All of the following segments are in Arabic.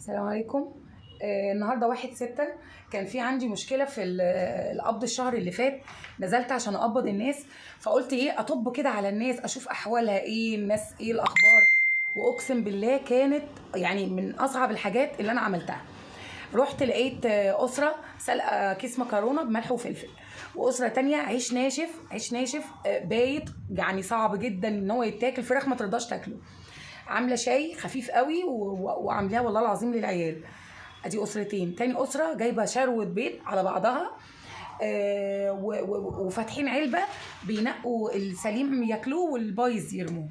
السلام عليكم. النهارده 1/6 كان في عندي مشكله في القبض الشهر اللي فات. نزلت عشان اقبض الناس، فقلت ايه اطب كده على الناس اشوف احوالها ايه، الناس ايه الاخبار. واقسم بالله كانت يعني من اصعب الحاجات اللي انا عملتها. رحت لقيت اسره سلقه كيس مكرونه بملح وفلفل، واسره تانية عيش ناشف بايت يعني صعب جدا ان هو يتاكل، فراخ ما ترضاش تاكله. عامله شاي خفيف قوي وعاملاه والله العظيم للعيال. ادي اسرتين. تاني اسره جايبه شروه بيض على بعضها، وفاتحين علبه بينقوا السليم ياكلوه والبايظ يرموه.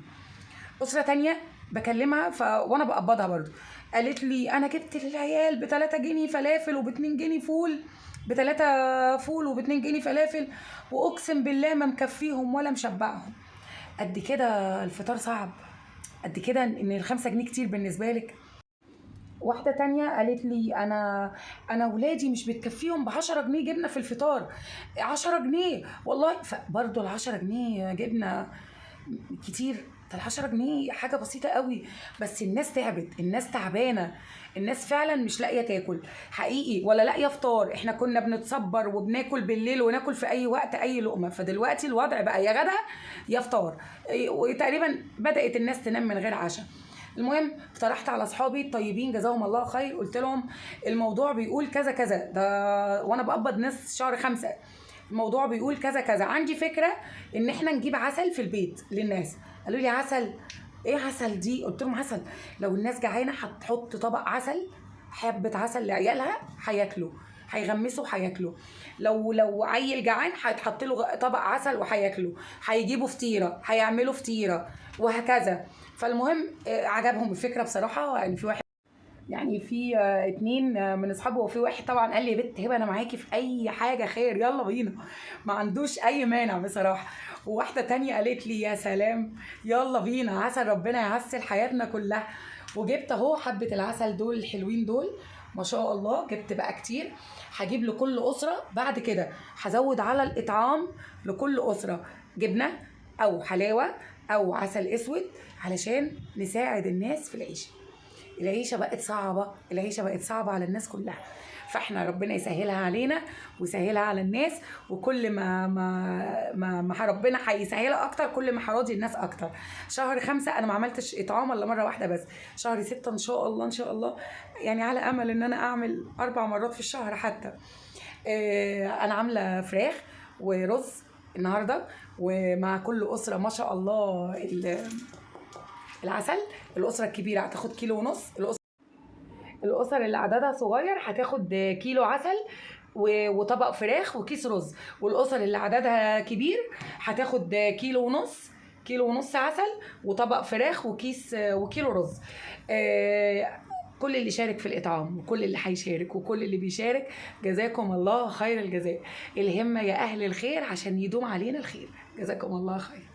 اسره تانية بكلمها وانا بقبضها برضو، قالت لي انا جبت للعيال ب3 جنيه فلافل وب2 جنيه فول، ب3 فول وب2 جنيه فلافل، واقسم بالله ما مكفيهم ولا مشبعهم. قد كده الفطار صعب، قد كده ان ال5 جنيه كتير بالنسبه لك. واحده تانية قالت لي انا ولادي مش بتكفيهم ب10 جنيه جبنه في الفطار، 10 جنيه والله. فبرضه ال10 جنيه جبنه كتير، ده ال10 جنيه حاجه بسيطه قوي. بس الناس تعبت، الناس تعبانه، الناس فعلا مش لاقيه تاكل حقيقي ولا لاقيه فطار. احنا كنا بنتصبر وبناكل بالليل وناكل في اي وقت اي لقمه، فدلوقتي الوضع بقى يا غدا يا فطار، وتقريبا بدات الناس تنام من غير عشاء. المهم اقترحت على اصحابي الطيبين جزاهم الله خير، قلت لهم الموضوع بيقول كذا كذا، ده وانا بقبض ناس شهر 5، الموضوع بيقول كذا كذا، عندي فكره ان احنا نجيب عسل في البيت للناس. قالوا لي عسل؟ ايه عسل دي؟ قلت لهم عسل لو الناس جعانه هتحط طبق عسل، حبه عسل لعيالها هياكلوا، هيغمسوا هياكلوا. لو عيل جعان هيتحط له طبق عسل وهياكلوا، هيجيبوا فطيره هيعملوا فطيره، وهكذا. فالمهم عجبهم الفكره بصراحه. يعني في 2 من اصحابي، وفي واحد طبعا قال لي يا بنت هبه انا معاكي في اي حاجه خير يلا بينا، ما عندوش اي مانع بصراحه. وواحده تانية قالت لي يا سلام يلا بينا، عسل ربنا يعسل حياتنا كلها. وجبت اهو حبه العسل دول الحلوين دول ما شاء الله، جبت بقى كتير. هجيب لكل اسره بعد كده، هزود على الاطعام لكل اسره جبنه او حلاوه او عسل اسود، علشان نساعد الناس في العيشه. العيشه بقت صعبه، العيشه بقت صعبه على الناس كلها، فاحنا ربنا يسهلها علينا ويسهلها على الناس. وكل ما ربنا هيسهلها اكتر كل ما هراضي الناس اكتر. شهر 5 انا ما عملتش اطعام الا مره واحده بس. شهر 6 ان شاء الله ان شاء الله، يعني على امل ان انا اعمل 4 مرات في الشهر حتى. انا عامله فراخ ورز النهارده، ومع كل اسره ما شاء الله العسل. الاسره الكبيره هتاخد 1.5 كيلو، الاسر اللي عددها صغير هتاخد كيلو عسل وطبق فراخ وكيس رز، والاسر اللي عددها كبير هتاخد كيلو ونص عسل وطبق فراخ وكيلو رز. كل اللي شارك في الاطعام وكل اللي هيشارك وكل اللي بيشارك جزاكم الله خير الجزاء. الهمه يا اهل الخير عشان يدوم علينا الخير، جزاكم الله خير.